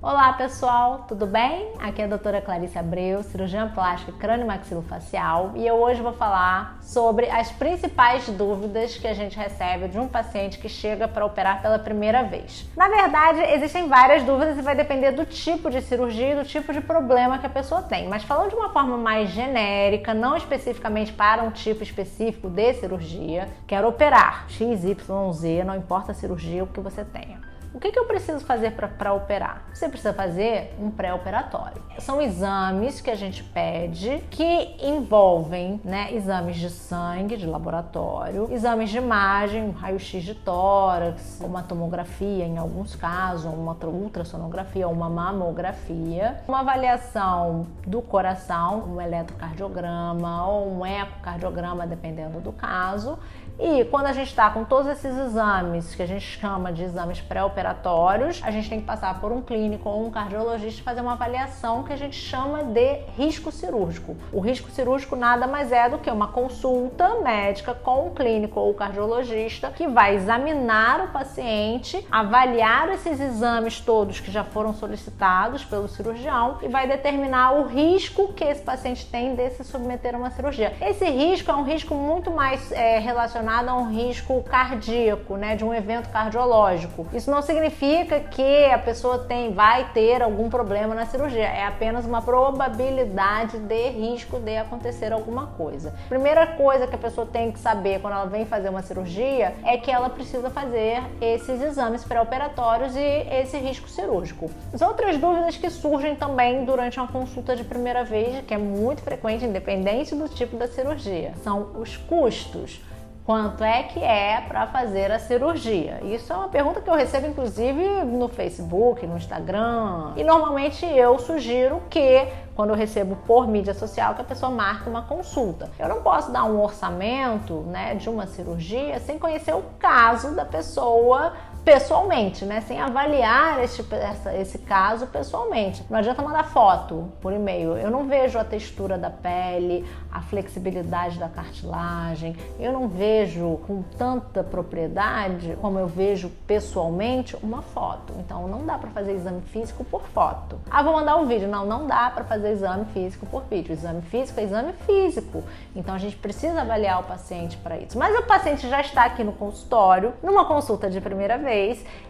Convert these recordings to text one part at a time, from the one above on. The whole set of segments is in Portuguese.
Olá pessoal, tudo bem? Aqui é a doutora Clarice Abreu, cirurgiã plástica crânio-maxilofacial, e eu hoje vou falar sobre as principais dúvidas que a gente recebe de um paciente que chega para operar pela primeira vez. Na verdade, existem várias dúvidas e vai depender do tipo de cirurgia e do tipo de problema que a pessoa tem, mas falando de uma forma mais genérica, não especificamente para um tipo específico de cirurgia, quero operar X, Y, Z, não importa a cirurgia, o que você tenha. O que eu preciso fazer para operar? Você precisa fazer um pré-operatório. São exames que a gente pede que envolvem, exames de sangue, de laboratório, exames de imagem, um raio-x de tórax, uma tomografia em alguns casos, uma ultrassonografia, uma mamografia, uma avaliação do coração, um eletrocardiograma ou um ecocardiograma, dependendo do caso. E quando a gente está com todos esses exames, que a gente chama de exames pré-operatórios, a gente tem que passar por um clínico ou um cardiologista e fazer uma avaliação que a gente chama de risco cirúrgico. O risco cirúrgico nada mais é do que uma consulta médica com um clínico ou cardiologista que vai examinar o paciente, avaliar esses exames todos que já foram solicitados pelo cirurgião e vai determinar o risco que esse paciente tem de se submeter a uma cirurgia. Esse risco é um risco muito mais relacionado a um risco cardíaco, de um evento cardiológico. Isso não significa que a pessoa vai ter algum problema na cirurgia, é apenas uma probabilidade de risco de acontecer alguma coisa. Primeira coisa que a pessoa tem que saber quando ela vem fazer uma cirurgia é que ela precisa fazer esses exames pré-operatórios e esse risco cirúrgico. As outras dúvidas que surgem também durante uma consulta de primeira vez, que é muito frequente, independente do tipo da cirurgia, são os custos. Quanto é que é para fazer a cirurgia? Isso é uma pergunta que eu recebo inclusive no Facebook, no Instagram. E normalmente eu sugiro que, quando eu recebo por mídia social, que a pessoa marque uma consulta. Eu não posso dar um orçamento, de uma cirurgia sem conhecer o caso da pessoa pessoalmente, sem avaliar esse caso pessoalmente. Não adianta mandar foto por e-mail. Eu não vejo a textura da pele, a flexibilidade da cartilagem, eu não vejo com tanta propriedade como eu vejo pessoalmente uma foto. Então não dá para fazer exame físico por foto. Vou mandar um vídeo. Não dá para fazer exame físico por vídeo. Exame físico é exame físico. Então a gente precisa avaliar o paciente para isso. Mas o paciente já está aqui no consultório, numa consulta de primeira vez,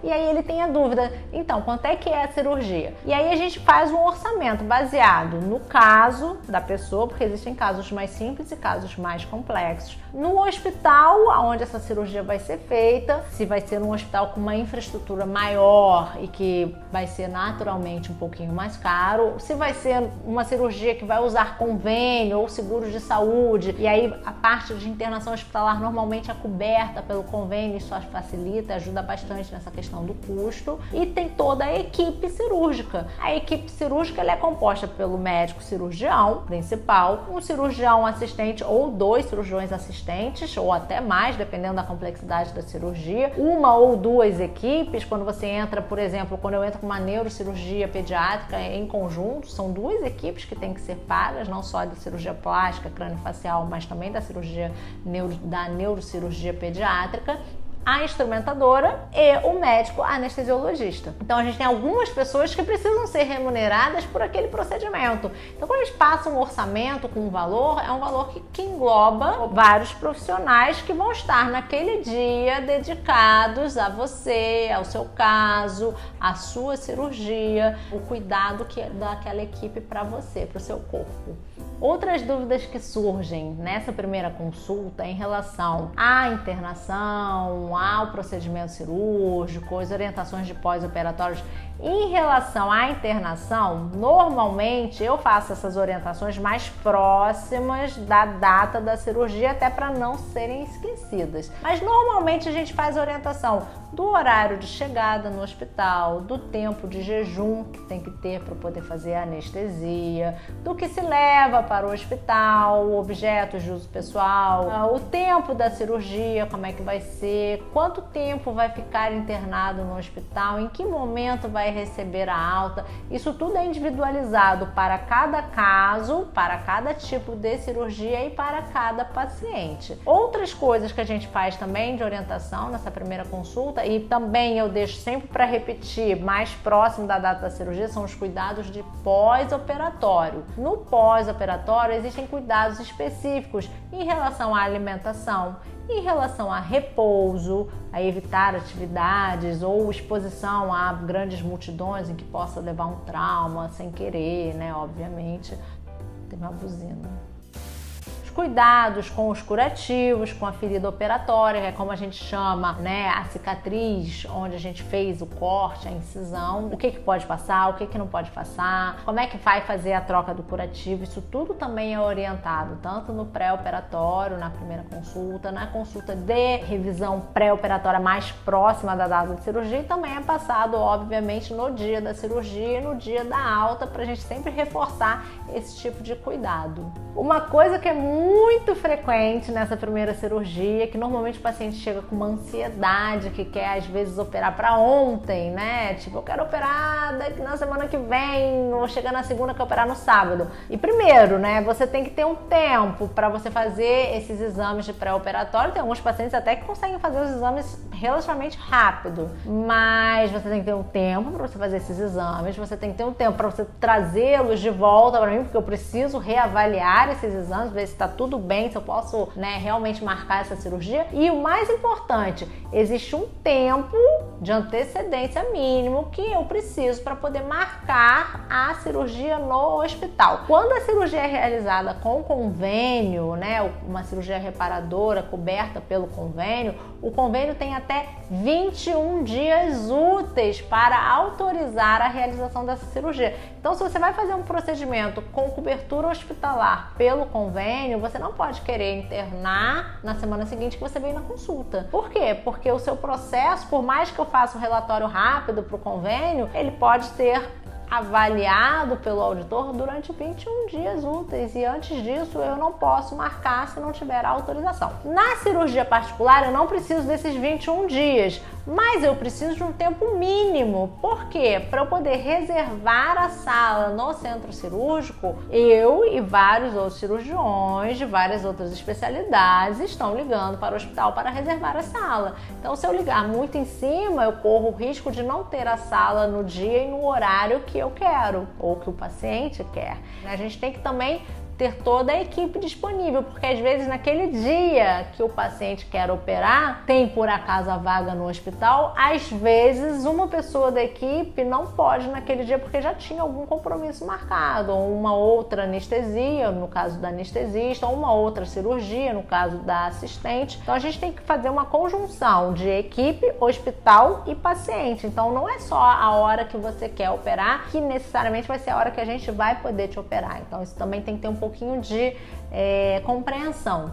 e aí ele tem a dúvida, então, quanto é que é a cirurgia? E aí a gente faz um orçamento baseado no caso da pessoa, porque existem casos mais simples e casos mais complexos. No hospital onde essa cirurgia vai ser feita, se vai ser um hospital com uma infraestrutura maior e que vai ser naturalmente um pouquinho mais caro, se vai ser uma cirurgia que vai usar convênio ou seguro de saúde, e aí a parte de internação hospitalar normalmente é coberta pelo convênio, isso facilita, ajuda bastante nessa questão do custo. E tem toda a equipe cirúrgica. A equipe cirúrgica ela é composta pelo médico cirurgião principal, um cirurgião assistente ou 2 cirurgiões assistentes, ou até mais, dependendo da complexidade da cirurgia, uma ou 2 equipes. Quando você entra, por exemplo, quando eu entro com uma neurocirurgia pediátrica em conjunto, são 2 equipes que têm que ser pagas, não só da cirurgia plástica, crâniofacial, mas também da cirurgia da neurocirurgia pediátrica, a instrumentadora e o médico anestesiologista. Então a gente tem algumas pessoas que precisam ser remuneradas por aquele procedimento. Então quando a gente passa um orçamento com um valor, é um valor que engloba vários profissionais que vão estar naquele dia dedicados a você, ao seu caso, à sua cirurgia, o cuidado que é daquela equipe para você, para o seu corpo. Outras dúvidas que surgem nessa primeira consulta em relação à internação, ao procedimento cirúrgico, as orientações de pós-operatórios. Em relação à internação, normalmente eu faço essas orientações mais próximas da data da cirurgia, até para não serem esquecidas. Mas normalmente a gente faz a orientação do horário de chegada no hospital, do tempo de jejum que tem que ter para poder fazer a anestesia, do que se leva para o hospital, objetos de uso pessoal, o tempo da cirurgia, como é que vai ser, quanto tempo vai ficar internado no hospital, em que momento vai vai receber a alta. Isso tudo é individualizado para cada caso, para cada tipo de cirurgia e para cada paciente. Outras coisas que a gente faz também de orientação nessa primeira consulta, e também eu deixo sempre para repetir mais próximo da data da cirurgia, são os cuidados de pós-operatório. No pós-operatório existem cuidados específicos em relação à alimentação, em relação a repouso, a evitar atividades ou exposição a grandes multidões em que possa levar um trauma sem querer, né? Obviamente. Tem uma buzina. Cuidados com os curativos, com a ferida operatória, que é como a gente chama, né, a cicatriz onde a gente fez o corte, a incisão, o que pode passar, o que não pode passar, como é que vai fazer a troca do curativo. Isso tudo também é orientado tanto no pré-operatório, na primeira consulta, na consulta de revisão pré-operatória mais próxima da data de cirurgia, e também é passado, obviamente, no dia da cirurgia e no dia da alta, para a gente sempre reforçar esse tipo de cuidado. Uma coisa que é muito frequente nessa primeira cirurgia, que normalmente o paciente chega com uma ansiedade, que quer às vezes operar para ontem, né? Tipo, eu quero operar daqui na semana que vem, ou chegar na segunda que eu operar no sábado. E primeiro, né, você tem que ter um tempo para você fazer esses exames de pré-operatório. Tem alguns pacientes até que conseguem fazer os exames relativamente rápido, mas você tem que ter um tempo para você fazer esses exames, você tem que ter um tempo para você trazê-los de volta para mim, porque eu preciso reavaliar esses exames, ver se está tudo bem, se eu posso, né, realmente marcar essa cirurgia. E o mais importante, existe um tempo de antecedência mínimo que eu preciso para poder marcar a cirurgia no hospital. Quando a cirurgia é realizada com convênio, né, uma cirurgia reparadora coberta pelo convênio, o convênio tem até 21 dias úteis para autorizar a realização dessa cirurgia. Então, se você vai fazer um procedimento com cobertura hospitalar pelo convênio, você não pode querer internar na semana seguinte que você veio na consulta. Por quê? Porque o seu processo, por mais que eu faça um relatório rápido para o convênio, ele pode ter avaliado pelo auditor durante 21 dias úteis, e antes disso eu não posso marcar se não tiver autorização. Na cirurgia particular eu não preciso desses 21 dias, mas eu preciso de um tempo mínimo. Por quê? Para eu poder reservar a sala no centro cirúrgico, eu e vários outros cirurgiões de várias outras especialidades estão ligando para o hospital para reservar a sala. Então, se eu ligar muito em cima, eu corro o risco de não ter a sala no dia e no horário que eu quero ou que o paciente quer. A gente tem que também ter toda a equipe disponível, porque às vezes naquele dia que o paciente quer operar, tem por acaso a vaga no hospital, às vezes uma pessoa da equipe não pode naquele dia porque já tinha algum compromisso marcado, ou uma outra anestesia, no caso da anestesista, ou uma outra cirurgia, no caso da assistente. Então a gente tem que fazer uma conjunção de equipe, hospital e paciente. Então não é só a hora que você quer operar que necessariamente vai ser a hora que a gente vai poder te operar. Então isso também tem que ter um pouquinho de compreensão.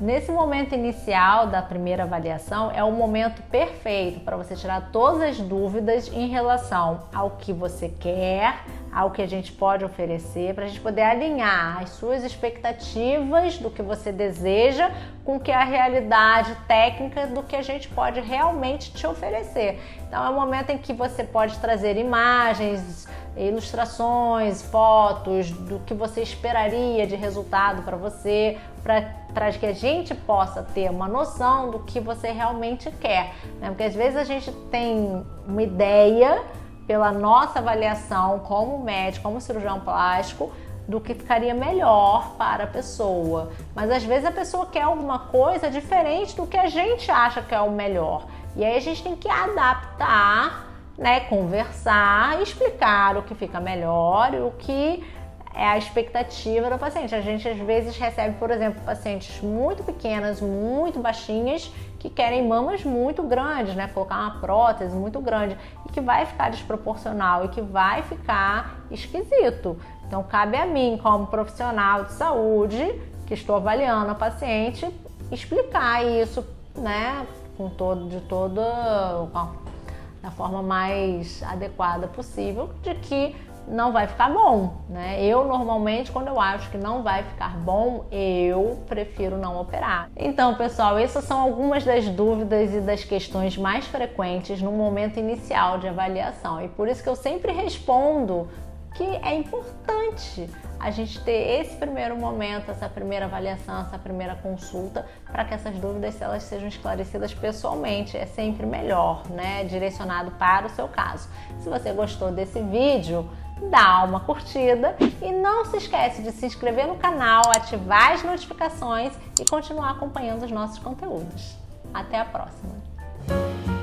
Nesse momento inicial da primeira avaliação é o momento perfeito para você tirar todas as dúvidas em relação ao que você quer, ao que a gente pode oferecer, para a gente poder alinhar as suas expectativas do que você deseja com que a realidade técnica do que a gente pode realmente te oferecer. Então é o momento em que você pode trazer imagens, ilustrações, fotos do que você esperaria de resultado para você, para que a gente possa ter uma noção do que você realmente quer, né? Porque às vezes a gente tem uma ideia pela nossa avaliação como médico, como cirurgião plástico, do que ficaria melhor para a pessoa. Mas às vezes a pessoa quer alguma coisa diferente do que a gente acha que é o melhor. E aí a gente tem que adaptar, né, conversar, explicar o que fica melhor e o que é a expectativa do paciente. A gente às vezes recebe, por exemplo, pacientes muito pequenas, muito baixinhas, que querem mamas muito grandes, né? Colocar uma prótese muito grande e que vai ficar desproporcional e que vai ficar esquisito. Então cabe a mim, como profissional de saúde, que estou avaliando a paciente, explicar isso, né? Da forma mais adequada possível, de que não vai ficar bom, né? Eu normalmente, quando eu acho que não vai ficar bom, eu prefiro não operar. Então, pessoal, essas são algumas das dúvidas e das questões mais frequentes no momento inicial de avaliação. E por isso que eu sempre respondo que é importante a gente ter esse primeiro momento, essa primeira avaliação, essa primeira consulta, para que essas dúvidas, elas sejam esclarecidas pessoalmente. É sempre melhor, né? Direcionado para o seu caso. Se você gostou desse vídeo, dá uma curtida e não se esquece de se inscrever no canal, ativar as notificações e continuar acompanhando os nossos conteúdos. Até a próxima!